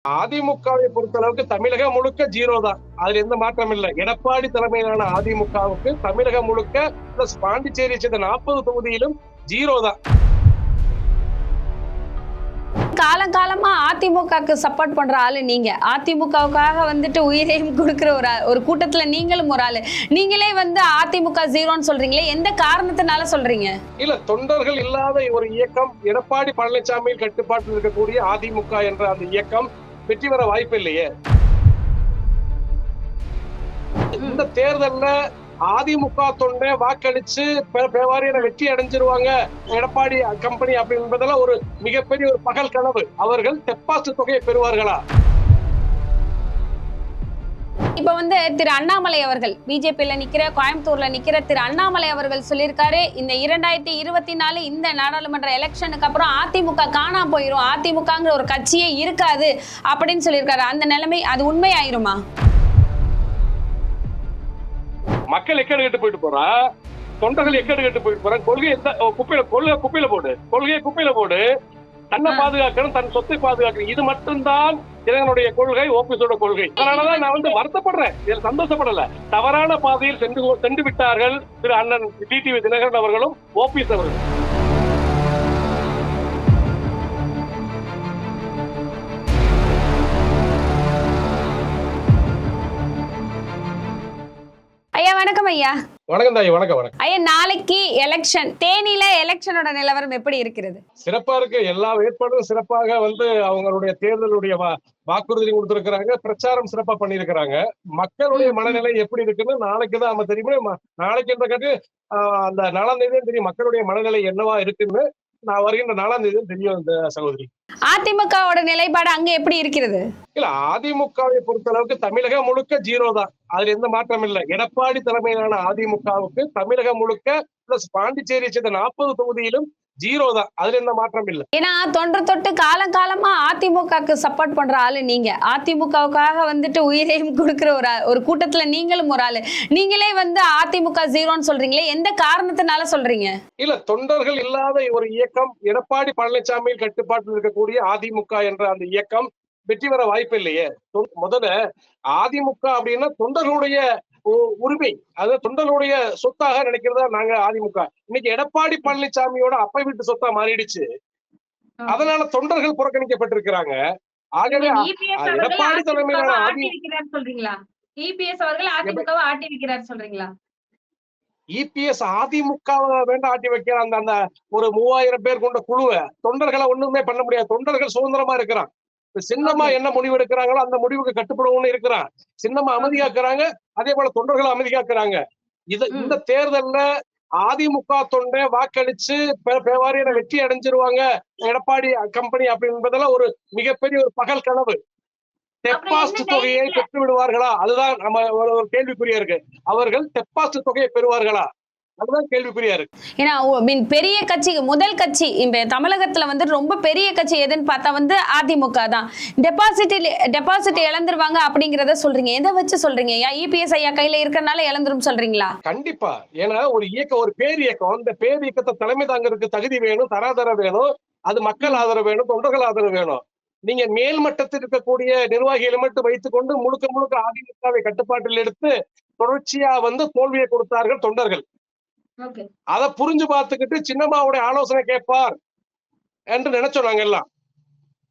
அதிமுகவை பொறுத்தளவுக்கு தமிழகம் முழுக்க ஜீரோ தான். அதுல எந்த மாற்றம் இல்லை. எடப்பாடி தலைமையிலான அதிமுகவுக்கு தமிழகம் முழுக்க பிளஸ் பாண்டிச்சேரியை சேர்ந்த 40 தொகுதியிலும் ஜீரோ தான். காலங்காலமா அதிமுகக்கு சப்போர்ட் பண்ற ஆளு நீங்க. அதிமுகவுக்காக வந்துட்டு உயிரையும் கொடுக்கிற ஒரு கூட்டத்துல நீங்களும் ஒரு ஆளு. நீங்களே அதிமுக ஜீரோன்னு சொல்றீங்களே, எந்த காரணத்தினால சொல்றீங்க? இல்ல, தொண்டர்கள் இல்லாத ஒரு இயக்கம், எடப்பாடி பழனிசாமி கட்டுப்பாட்டில் இருக்கக்கூடிய அதிமுக என்ற அந்த இயக்கம் வெற்றி பெற வாய்ப்பு இல்லையே. இந்த தேர்தல்ல அதிமுக தொண்டை வாக்களிச்சு பேவாரியான வெற்றி அடைஞ்சிருவாங்க எடப்பாடி கம்பெனி அப்படின்றதெல்லாம் ஒரு மிகப்பெரிய ஒரு பகல் கனவு. அவர்கள் டெபாசிட் தொகையை பெறுவார்களா? இப்ப திரு அண்ணாமலை அவர்கள் பிஜேபியில நிக்கிற, கோயம்புத்தூர்ல நிக்கிற திரு அண்ணாமலை அவர்கள் சொல்லியிருக்காரு, இந்த 2024 இந்த நாடாளுமன்ற எலெக்ஷனுக்கு அப்புறம் அதிமுக காணாம போயிரும், அதிமுகங்கிற ஒரு கட்சியே இருக்காது அப்படின்னு சொல்லியிருக்காரு. அந்த நிலைமை அது உண்மை ஆயிருமா? மக்கள் எக்கேடு கட்டு போயிட்டு போறா, தொண்டர்கள் எக்கேடு கட்டு போயிட்டு போறாங்க. கொள்கையை குப்பையில போடு, கொள்கையை குப்பையில போடு. தன்னை பாதுகாக்கணும், தன் சொத்தை பாதுகாக்கணும். இது மட்டும்தான் இளைஞனுடைய கொள்கை, ஓபிஎஸோட கொள்கை. அதனாலதான் நான் வருத்தப்படுறேன், இதில் சந்தோஷப்படல. தவறான பாதையில் சென்று விட்டார்கள் திரு அண்ணன் டிடிவி தினகரன் அவர்களும் ஓபிஎஸ் அவர்களும். ஐயா வணக்கம். ஐயா வணக்கம் தாய். வணக்கம். வணக்கம் ஐயா. நாளைக்கு எலெக்ஷன், தேனியில எலெக்ஷனோட நிலவரம் எப்படி இருக்கிறது? சிறப்பா இருக்கு. எல்லா வேட்பாளரும் சிறப்பாக அவங்களுடைய தேர்தலுடைய வாக்குறுதி கொடுத்திருக்கிறாங்க, பிரச்சாரம் சிறப்பா பண்ணிருக்கிறாங்க. மக்களுடைய மனநிலை எப்படி இருக்குன்னு நாளைக்குதான் நம்ம தெரியும். நாளைக்கு என்ற அந்த 4ஆம் தேதி தெரியும் மக்களுடைய மனநிலை என்னவா இருக்குன்னு. நான் வருகின்ற 4ஆம் தேதி தெரியும் இந்த சகோதரி. அதிமுகவோட நிலைப்பாடு அங்க எப்படி இருக்கிறது? இல்ல, அதிமுகவை பொறுத்தளவுக்கு தமிழகம் முழுக்க ஜீரோ தான். அதுல எந்த மாற்றம் இல்லை. எடப்பாடி தலைமையிலான அதிமுகவுக்கு தமிழகம் முழுக்க பிளஸ் பாண்டிச்சேரியை சேர்ந்த 40 தொகுதியிலும் ஜீரோ தான். அதுல எந்த மாற்றம் இல்லை. ஏன்னா தொன்று தொட்டு காலங்காலமா அதிமுகக்கு சப்போர்ட் பண்ற ஆளு நீங்க. அதிமுகவுக்காக உயிரையும் கொடுக்கிற ஒரு கூட்டத்துல நீங்களும் ஒரு ஆளு. நீங்களே அதிமுக ஜீரோன்னு சொல்றீங்களே, எந்த காரணத்தினால சொல்றீங்க? இல்ல, தொண்டர்கள் இல்லாத ஒரு இயக்கம், எடப்பாடி பழனிசாமி கட்டுப்பாட்டில் இருக்கக்கூடிய அதிமுக என்ற அந்த இயக்கம் வெற்றி பெற வாய்ப்பு இல்லையே. முதல்ல அதிமுக அப்படின்னா தொண்டர்களுடைய உரிமை, அதாவது தொண்டர்களுடைய சொத்தாக நினைக்கிறதா நாங்க அதிமுக. இன்னைக்கு எடப்பாடி பழனிசாமியோட அப்பை வீட்டு சொத்தா மாறிடுச்சு. அதனால தொண்டர்கள் புறக்கணிக்கப்பட்டிருக்கிறாங்க. ஆகவே எடப்பாடி தலைமையிலான இபிஎஸ் அதிமுக வேண்டாம் ஆட்டி வைக்கிற அந்த ஒரு 3000 பேர் கொண்ட குழுவை தொண்டர்களை ஒண்ணுமே பண்ண முடியாது. தொண்டர்கள் சுதந்திரமா இருக்கிறான். சின்னமா என்ன முடிவு எடுக்கிறாங்களோ அந்த முடிவுக்கு கட்டுப்படுவோம்னு இருக்கிறான். சின்னமா அமைதியாக்குறாங்க, அதே போல தொண்டர்கள் அமைதியாக்குறாங்க. இந்த தேர்தல்ல அதிமுக தொண்டை வாக்களிச்சு பேவாரியான வெற்றி அடைஞ்சிருவாங்க எடப்பாடி கம்பெனி அப்படின்றதெல்லாம் ஒரு மிகப்பெரிய ஒரு பகல் கனவு. டெபாசிட் தொகையை பெற்று விடுவார்களா? அதுதான் நம்ம ஒரு கேள்விக்குறியா இருக்கு. அவர்கள் டெபாசிட் தொகையை பெறுவார்களா? அதுதான் கேள்விக்குறியா இருக்கு. ஏன்னா பெரிய கட்சி, முதல் கட்சி இப்ப தமிழகத்துல ரொம்ப பெரிய கட்சி எதுன்னு பார்த்தா அதிமுக தான். டெபாசிட் இழந்துருவாங்க அப்படிங்கறத சொல்றீங்க. எதை வச்சு சொல்றீங்க? இபிஎஸ் ஐயா கையில இருக்கறனால இழந்துரும் சொல்றீங்களா? கண்டிப்பா. ஏன்னா ஒரு இயக்கம், ஒரு பேர் இயக்கம், அந்த பேர் இயக்கத்தை தலைமை தாங்கிறதுக்கு தகுதி வேணும், தராதர வேணும், அது மக்கள் ஆதரவு வேணும், தொண்டர்கள் ஆதரவு வேணும். நீங்க மேல்மட்டத்தில் இருக்கக்கூடிய நிர்வாகிகளை மட்டும் வைத்துக் கொண்டு முழுக்க முழுக்க அதிமுகவை கட்டுப்பாட்டில் எடுத்து தொடர்ச்சியா தோல்வியை கொடுத்தார்கள் தொண்டர்கள். அதை புரிஞ்சு பார்த்துக்கிட்டு சின்னம்மாவுடைய ஆலோசனை கேட்பார் என்று நினைச்சோம் நாங்க எல்லாம்.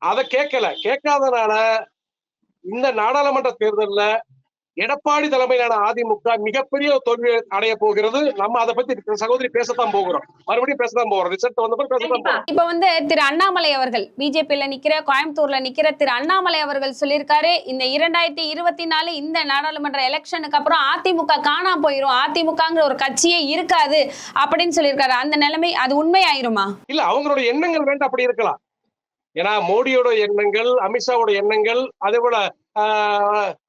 அதை கேட்காதனால இந்த நாடாளுமன்ற தேர்தல்ல எடப்பாடி தலைமையிலான அதிமுக மிகப்பெரிய தோல்வி அடைய போகிறது. நம்ம அதை பத்தி சகோதரி பேசத்தான் போகிறோம், மறுபடியும் பேசத்தான் போகிறோம். ரிசல்ட் வந்தப்ப பேசத்தான் போகிறோம். இப்ப திரு அண்ணாமலை அவர்கள் பிஜேபியில நிக்கிற, கோயம்புத்தூர்ல நிக்கிற திரு அண்ணாமலை அவர்கள் சொல்லியிருக்காரு, இந்த 2024 இந்த நாடாளுமன்ற எலெக்ஷனுக்கு அப்புறம் அதிமுக காணாம போயிரும், அதிமுகங்கிற ஒரு கட்சியே இருக்காது அப்படின்னு சொல்லியிருக்காரு. அந்த நிலைமை அது உண்மை ஆயிருமா? இல்ல, அவங்களுடைய எண்ணங்கள் வேண்டாம் அப்படி இருக்கலாம். ஏன்னா மோடியோட எண்ணங்கள், அமித்ஷாவோட எண்ணங்கள், அதே போல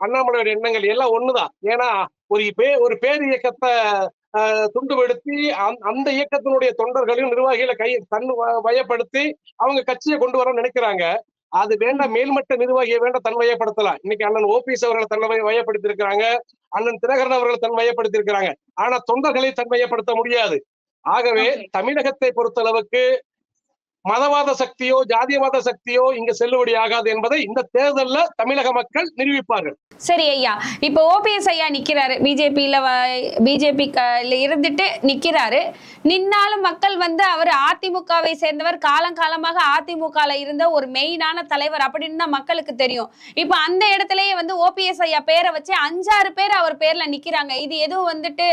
அண்ணாமலையோட எண்ணங்கள் எல்லாம் ஒண்ணுதான். ஏன்னா ஒரு பேர் இயக்கத்தை துண்டுபடுத்தி அந்த இயக்கத்தினுடைய தொண்டர்களையும் நிர்வாகிகளை தன் வயப்படுத்தி அவங்க கட்சியை கொண்டு வர நினைக்கிறாங்க. அது வேண்டாம். மேல்மட்ட நிர்வாகியை வேண்டாம் தன் வயப்படுத்தலாம். இன்னைக்கு அண்ணன் ஓபிஎஸ் அவர்களை தன் வயப்படுத்தி இருக்கிறாங்க, அண்ணன் தினகரன் அவர்களை தன் வயப்படுத்தி இருக்கிறாங்க. ஆனா தொண்டர்களை தன் வயப்படுத்த முடியாது. ஆகவே தமிழகத்தை பொறுத்தளவுக்கு மதவாத சக்தியோ ஜாதியவாத சக்தியோ இங்க செல்லுபடி ஆகாது என்பதை இந்த தேர்தல்ல தமிழக மக்கள் நிரூபிப்பார்கள். சரி ஐயா, இப்ப ஓபிஎஸ் ஐயா நிக்கிறாரு, பிஜேபி இருந்துட்டு நிக்கிறாரு. நின்னாலும் மக்கள் வந்து அவர் அதிமுகவை சேர்ந்தவர், காலங்காலமாக அதிமுக இருந்த ஒரு மெயினான தலைவர் அப்படின்னு தான் மக்களுக்கு தெரியும். இப்ப அந்த இடத்துலயே வந்து ஓபிஎஸ் ஐயா பேரை வச்சு 5-6 பேர் அவர் பேர்ல நிக்கிறாங்க. இது எதுவும் வந்துட்டு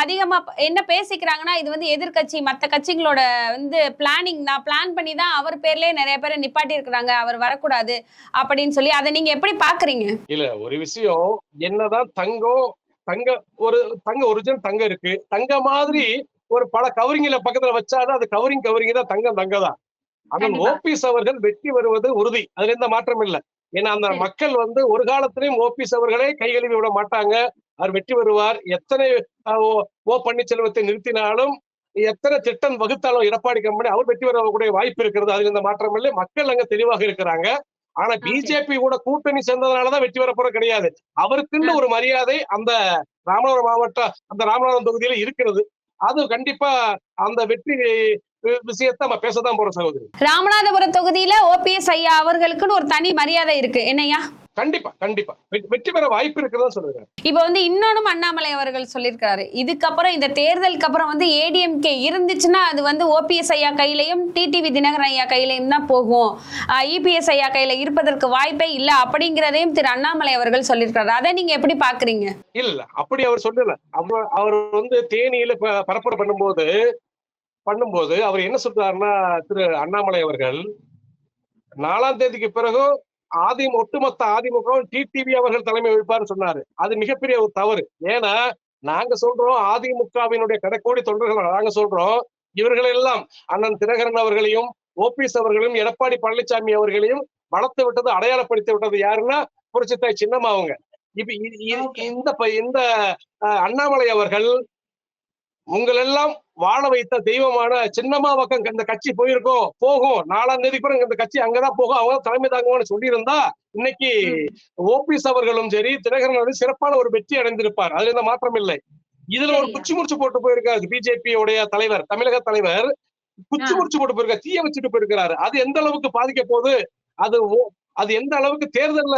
அதிகமா என்ன பேசிக்கிறாங்கன்னா, இது வந்து எதிர்கட்சி மத்த கட்சிகளோட வந்து பிளானிங் தான், பிளான் பண்ணி தான் அவர் பேர்லயே நிறைய பேரை நிப்பாட்டி இருக்கிறாங்க, அவர் வரக்கூடாது அப்படின்னு சொல்லி. அதை நீங்க எப்படி பாக்குறீங்க? இல்ல, ஒரு விஷயம் என்னதான் தங்க ஒரிஜினல் தங்கம் இருக்கு, தங்க மாதிரி ஒரு பல கவரிங்ல பக்கத்துல வச்சாதான் அது கவரிங் தான், தங்க தான். ஆனால் ஓபிஎஸ் அவர்கள் வெற்றி வருவது உறுதி, அதுல எந்த மாற்றம் இல்லை. ஏன்னா அந்த மக்கள் வந்து ஒரு காலத்திலையும் ஓபிஎஸ் அவர்களே கைகழுவி விட மாட்டாங்க. அவர் வெற்றி வருவார். எத்தனை ஓ பன்னீர்செல்வத்தை நிறுத்தினாலும், எத்தனை திட்டம் வகுத்தாலும் எடப்பாடி கம்பெனி அவர் வெற்றி வரக்கூடிய வாய்ப்பு இருக்கிறது, அதுல எந்த மாற்றம் இல்லை. மக்கள் அங்க தெளிவாக இருக்கிறாங்க. ஆனா பிஜேபி கூட கூட்டணி சேர்ந்ததுனாலதான் வெற்றி வரப்போற கிடையாது. அவருக்குன்னு ஒரு மரியாதை அந்த ராமநாதபுரம் மாவட்டம், அந்த ராமநாதபுரம் தொகுதியில இருக்கிறது. அது கண்டிப்பா அந்த வெற்றி விஷயத்தை நம்ம பேசதான் போறோம் சகோதரி. ராமநாதபுரம் தொகுதியில ஓபிஎஸ் ஐயா அவர்களுக்குன்னு ஒரு தனி மரியாதை இருக்கு என்னையா? கண்டிப்பா வெற்றி பெற வாய்ப்பு இருக்குதான் சொல்லுங்க. இப்ப வந்து இன்னொன்னும் அண்ணாமலை அவர்கள் சொல்லியிருக்காரு, இதுக்கப்புறம் இந்த தேர்தலுக்கு அப்புறம் வந்து ஏடிஎம்கே இருந்துச்சுன்னா அது வந்து ஓபிஎஸ் ஐயா கையிலையும் டிடிவி தினகரன் ஐயா கையிலையும் தான் போகும், இபிஎஸ் ஐயா கையில இருப்பதற்கு வாய்ப்பே இல்ல அப்படிங்கிறதையும் திரு அண்ணாமலை அவர்கள் சொல்லியிருக்காரு. அதை நீங்க எப்படி பாக்குறீங்க? இல்ல, அப்படி அவர் சொல்லல. அவர் வந்து தேனியில பரப்புரை பண்ணும்போது அவர் என்ன சொல்றாருன்னா, திரு அண்ணாமலை அவர்கள் 4ஆம் தேதிக்கு பிறகு ஒட்டுமொத்த அதிமுக டிடிவி அவர்கள் தலைமை வகிப்பார் சொன்னாரு. அது மிகப்பெரிய ஒரு தவறு. ஏன்னா நாங்க சொல்றோம், அதிமுகவினுடைய கடைக்கோடி தொண்டர்கள் நாங்க சொல்றோம், இவர்களெல்லாம் அண்ணன் தினகரன் அவர்களையும் ஓபிஎஸ் அவர்களையும் எடப்பாடி பழனிசாமி அவர்களையும் வளர்த்து விட்டது, அடையாளப்படுத்தி விட்டது யாருன்னா புரட்சித்தாய் சின்னம்மா அவங்க. இப்ப இந்த அண்ணாமலை அவர்கள் உங்களெல்லாம் வாழ வைத்த தெய்வமான சின்னம்மா பக்கம் இந்த கட்சி போகும் 4ஆம் தேதி கூட இந்த கட்சி அங்கதான் போகும், அவங்க தலைமை தாங்குவான்னு சொல்லியிருந்தா இன்னைக்கு ஓபிஎஸ் அவர்களும் சரி தினகரன் அவர்களும் சிறப்பான ஒரு வெற்றி அடைந்திருப்பார். அதுல எந்த மாற்றம் இல்லை. இதுல ஒரு குச்சி முடிச்சு போட்டு போயிருக்காரு பிஜேபியோடைய தலைவர், தமிழக தலைவர் குச்சி முடிச்சு போட்டு போயிருக்காரு, தீய வச்சுட்டு போயிருக்கிறாரு. அது எந்த அளவுக்கு பாதிக்க போகுது, அது எந்த அளவுக்கு தேர்தல்ல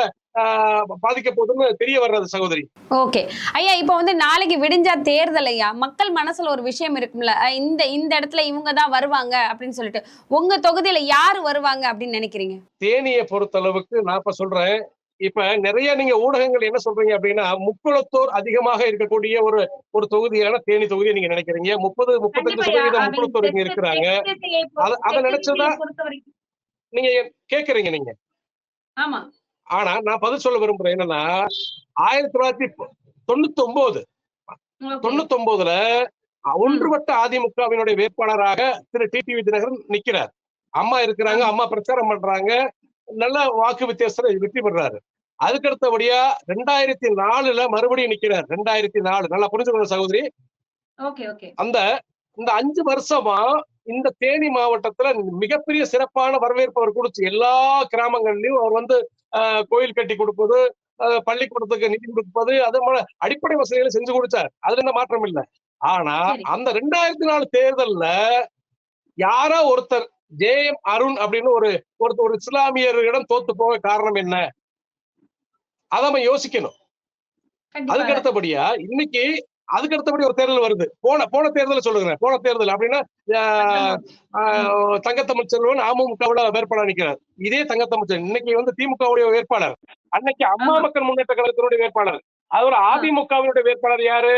பாதிக்க போகுதுன்னு தெரிய வர்றது சகோதரி. ஓகே ஐயா, இப்ப வந்து நாளைக்கு விடிஞ்சா தேர்தல் ஐயா, மக்கள் மனசுல ஒரு விஷயம் இருக்கும்ல, இந்த இடத்துல இவங்க தான் வருவாங்க அப்படின்னு சொல்லிட்டு, உங்க தொகுதியில யாரு வருவாங்க அப்படின்னு நினைக்கிறீங்க? தேனியை பொறுத்த அளவுக்கு நான் இப்ப சொல்றேன், இப்ப நிறைய நீங்க ஊடகங்கள் என்ன சொல்றீங்க அப்படின்னா, முக்குளத்தோர் அதிகமாக இருக்கக்கூடிய ஒரு தொகுதியான தேனி தொகுதியை நீங்க நினைக்கிறீங்க. 30-35% முக்குளத்தோர் இங்க இருக்கிறாங்க. அதை நினைச்சதா நீங்க கேக்குறீங்க நீங்க. ஆமா. ஆனா நான் பதில் சொல்ல விரும்புறேன் என்னன்னா, 1999 ஒன்றுபட்ட அதிமுகவினுடைய வேட்பாளராக திரு டிடிவி தினகரன் நிக்கிறார். அம்மா இருக்கிறாங்க, அம்மா பிரச்சாரம் பண்றாங்க, நல்ல வாக்கு வித்தியாசத்துல வெற்றி பெறாரு. அதுக்கடுத்தபடியா 2004 மறுபடியும் நிக்கிறார். 2004 நல்லா புரிஞ்சுக்கணும் சகோதரி. இந்த 5 வருஷமா இந்த தேனி மாவட்டத்துல மிகப்பெரிய சிறப்பான வரவேற்பு அவர் கொடுத்து, எல்லா கிராமங்கள்லயும் அவர் வந்து கோயில் கட்டி கொடுப்பது, பள்ளிக்கூடத்துக்கு நிதி கொடுப்பது, அது போல அடிப்படை வசதிகளை செஞ்சு கொடுத்தார். அதுல எந்த மாற்றம் இல்லை. ஆனா அந்த 2004 தேர்தல்ல யாரோ ஒருத்தர் ஜே.எம். அருண் அப்படின்னு ஒரு இஸ்லாமியர்களிடம் தோத்து போக காரணம் என்ன, அதை நம்ம யோசிக்கணும். அதுக்கு அடுத்தபடியா இன்னைக்கு ஒரு தேர்தல் வருது. போன தேர்தல் சொல்லுகிறேன். போன தேர்தல் அப்படின்னா தங்கத்தமிழ் செல்வன் அமமுகவுல வேட்பாளர் நிற்கிறார். இதே தங்கத்தமிழ் செல்வன் இன்னைக்கு வந்து திமுகவுடைய வேட்பாளர், அன்னைக்கு அம்மா மக்கள் முன்னேற்ற கழகத்தினுடைய வேட்பாளர், அதோட அதிமுகவினுடைய வேட்பாளர் யாரு,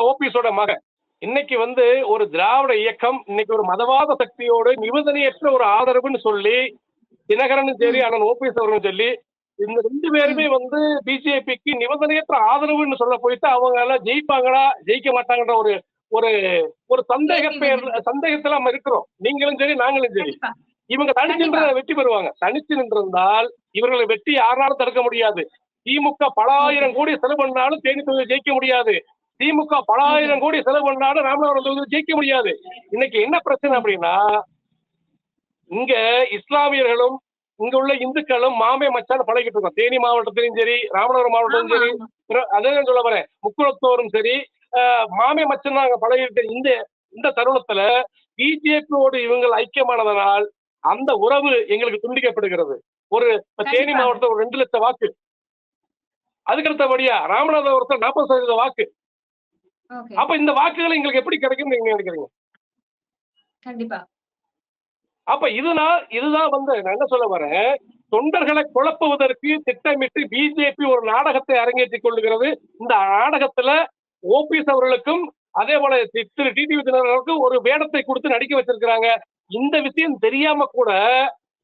ஓபிஎஸோட மகன். இன்னைக்கு வந்து ஒரு திராவிட இயக்கம் இன்னைக்கு ஒரு மதவாத சக்தியோடு நிபந்தனையற்ற ஒரு ஆதரவுன்னு சொல்லி தினகரனும் சரி அண்ணன் ஓபிஎஸ் அவர்களும் சொல்லி இந்த 2 பேருமே வந்து பிஜேபிக்கு நிபந்தனையற்ற ஆதரவுன்னு சொல்ல போயிட்டு அவங்க எல்லாம் ஜெயிப்பாங்களா ஜெயிக்க மாட்டாங்கன்ற ஒரு சந்தேகத்துல நம்ம இருக்கிறோம். நீங்களும் சரி நாங்களும் சரி. இவங்க தனிச்சு வெற்றி பெறுவாங்க. தனிச்சு நின்றிருந்தால் இவர்களை வெற்றி யாராலும் தடுக்க முடியாது. திமுக பல ஆயிரம் கோடி செலவு பண்ணாலும் தேனி தொகுதியை ஜெயிக்க முடியாது. திமுக பல ஆயிரம் கோடி செலவு பண்ணாலும் ராமநாதபுரம் தொகுதியை ஜெயிக்க முடியாது. இன்னைக்கு என்ன பிரச்சனை அப்படின்னா, இங்க இஸ்லாமியர்களும் இங்க உள்ள இந்துக்களும் மாமே மச்சான பழகிட்டு இருக்கோம். தேனி மாவட்டத்திலும் சரி ராமநாதபுரம் மாவட்டத்திலும் சரி, அதே சொல்ல வரேன், முக்குளத்தோரும் சரி மாமே மச்சன் நாங்க பழகிட்டு இந்த தருணத்துல பிஜேபியோடு இவங்கள் ஐக்கியமானதனால் அந்த உறவு எங்களுக்கு துண்டிக்கப்படுகிறது. ஒரு தேனி மாவட்டத்தில் ஒரு 2 லட்சம் வாக்கு, அதுக்கடுத்தபடியா ராமநாதபுரத்தில் 40% வாக்கு. அப்ப இந்த வாக்குகள் எங்களுக்கு எப்படி கிடைக்கும் நீங்க நினைக்கிறீங்க? கண்டிப்பா. அப்ப இதுதான் நான் என்ன சொல்ல வரேன், தொண்டர்களை குழப்புவதற்கு திட்டமிட்டு பிஜேபி ஒரு நாடகத்தை அரங்கேற்றிக் கொள்ளுகிறது. இந்த நாடகத்துல ஓபிஎஸ் அவர்களுக்கும் அதே போல திரு டிடிவி தினகரனுக்கும் ஒரு வேடத்தை கொடுத்து நடிக்க வச்சிருக்கிறாங்க. இந்த விஷயம் தெரியாம கூட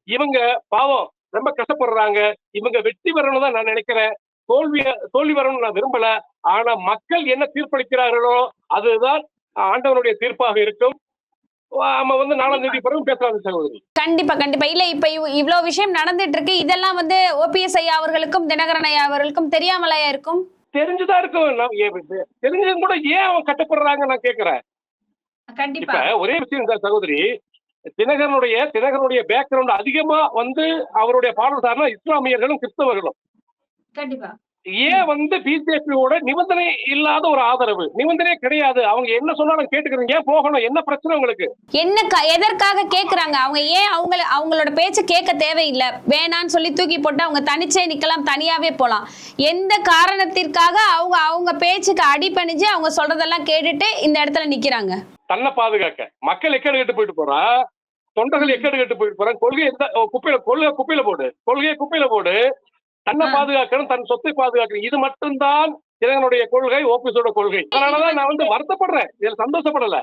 இவங்க பாவம் ரொம்ப கஷ்டப்படுறாங்க. இவங்க வெற்றி பெறணும் தான் நான் நினைக்கிறேன். தோல்வி வரணும்னு நான் விரும்பல. ஆனா மக்கள் என்ன தீர்ப்பளிக்கிறார்களோ அதுதான் ஆண்டவனுடைய தீர்ப்பாக இருக்கும். நம்ம 4ஆம் தேதி பிறகு பேசலாம் சகோதரி. கண்டிப்பா இல்ல, இப்ப இவ்வளவு விஷயம் நடந்துட்டு இருக்கு. இதெல்லாம் ஓபிஎஸ் ஐயா அவர்களுக்கும் தினகரன் ஐயா அவர்களுக்கும் தெரியாமலையா இருக்கும்? தெரிஞ்சுதான் இருக்கும். தெரிஞ்சதும் கூட ஏன் அவன் கட்டப்படுறாங்க நான் கேக்குறேன். இப்ப ஒரே விஷயம் தான் சகோதரி, தினகரனுடைய பேக்ரவுண்ட் அதிகமா அவருடைய பாடல்தாரனா இஸ்லாமியர்களும் கிறிஸ்தவர்களும். கண்டிப்பா. ஏன் பிஜேபியோட நிபந்தனை இல்லாத ஒரு ஆதரவு? நிபந்தனையே கிடையாது. அவங்க என்ன சொன்னாலும் கேட்டுக்கிறீங்க. ஏன் போகணும்? என்ன பிரச்சனை உங்களுக்கு? எதற்காக கேக்குறாங்க? அவங்க ஏன் அவங்களோட பேச்ச கேட்க தேவையில்லை, வேணான்னு சொல்லி தூக்கி போட்டு அவங்க தனிச்சே நிக்கலாம், தனியாவே போலாம். எந்த காரணத்திற்காக அவங்க பேச்சுக்கு அடிபணிஞ்சு அவங்க சொல்றதெல்லாம் கேட்டுட்டு இந்த இடத்துல நிக்கிறாங்க? தன்னை பாதுகாக்க. மக்கள் எக்கேடு கெட்டு போயிட்டு போறா, தொண்டர்கள் எக்கேடு கெட்டு போயிட்டு போறாங்க. கொள்கையை குப்பையில போடு. தன்னை பாதுகாக்கணும், தன் சொத்தை பாதுகாக்கணும். இது மட்டும்தான் தினகரனுடைய கொள்கை, ஓபிஎஸோட கொள்கை. அதனாலதான் நான் வருத்தப்படுறேன், இதுல சந்தோஷப்படல.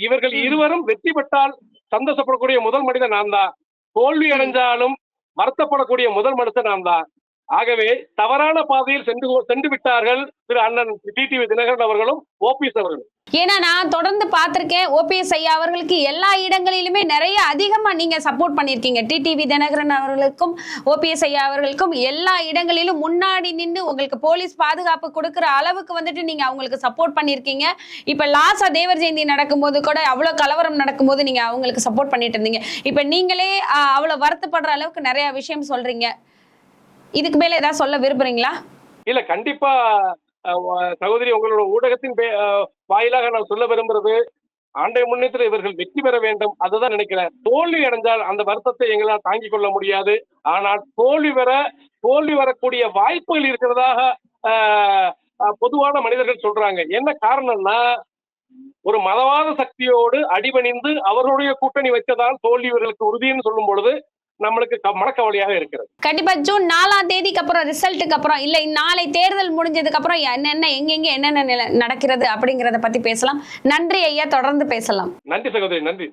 இவர்கள் இருவரும் வெற்றி பெற்றால் சந்தோஷப்படக்கூடிய முதல் மனிதன் நான் தான். தோல்வி அடைஞ்சாலும் வருத்தப்படக்கூடிய முதல் மனுஷன் நான் தான். ஆகவே தவறான பாதையில் சென்று விட்டார்கள் திரு அண்ணன் டிடிவி தினகரன் அவர்களும் ஓபிஎஸ் அவர்களும். ஏன்னா நான் தொடர்ந்து பார்த்திருக்கேன், ஓபிஎஸ் ஐயா அவர்களுக்கு எல்லா இடங்களிலுமே நிறைய அதிகமா நீங்க சப்போர்ட் பண்ணிருக்கீங்க. டிடிவி தினகரன் அவர்களுக்கும் ஓபிஎஸ் ஐயா அவர்களுக்கும் எல்லா இடங்களிலும் முன்னாடி நின்று உங்களுக்கு போலீஸ் பாதுகாப்பு கொடுக்கிற அளவுக்கு நீங்க அவங்களுக்கு சப்போர்ட் பண்ணிருக்கீங்க. இப்ப லாசா தேவர் ஜெயந்தி நடக்கும்போது கூட அவ்வளவு கலவரம் நடக்கும்போது நீங்க அவங்களுக்கு சப்போர்ட் பண்ணிட்டு இருந்தீங்க. இப்ப நீங்களே அவ்வளவு வருத்தப்படுற அளவுக்கு நிறைய விஷயம் சொல்றீங்க. இதுக்கு மேல ஏதாவது சொல்ல விரும்புறீங்களா? இல்ல, கண்டிப்பா சகோதரி, உங்களோட ஊடகத்தின் வாயிலாக நான் சொல்ல விரும்புறது, ஆண்டை முன்னேற்ற இவர்கள் வெற்றி பெற வேண்டும். அதுதான் நினைக்கிறேன். தோல்வி அடைஞ்சால் அந்த வருத்தத்தை எங்களால் தாங்கிக் கொள்ள முடியாது. ஆனால் தோல்வி வரக்கூடிய வாய்ப்புகள் இருக்கிறதாக பொதுவான மனிதர்கள் சொல்றாங்க. என்ன காரணம்னா, ஒரு மதவாத சக்தியோடு அடிபணிந்து அவர்களுடைய கூட்டணி வச்சதால் தோல்வி இவர்களுக்கு உறுதின்னு சொல்லும் பொழுது நம்மளுக்கு மனக்கவலையாக இருக்கிறது. கண்டிப்பா ஜூன் 4ஆம் தேதிக்கு அப்புறம், ரிசல்ட்டுக்கு அப்புறம், இல்ல நாளை தேர்தல் முடிஞ்சதுக்கு அப்புறம் எங்கெங்க என்னென்ன நடக்கிறது அப்படிங்கறத பத்தி பேசலாம். நன்றி ஐயா, தொடர்ந்து பேசலாம். நன்றி சகோதரி, நன்றி.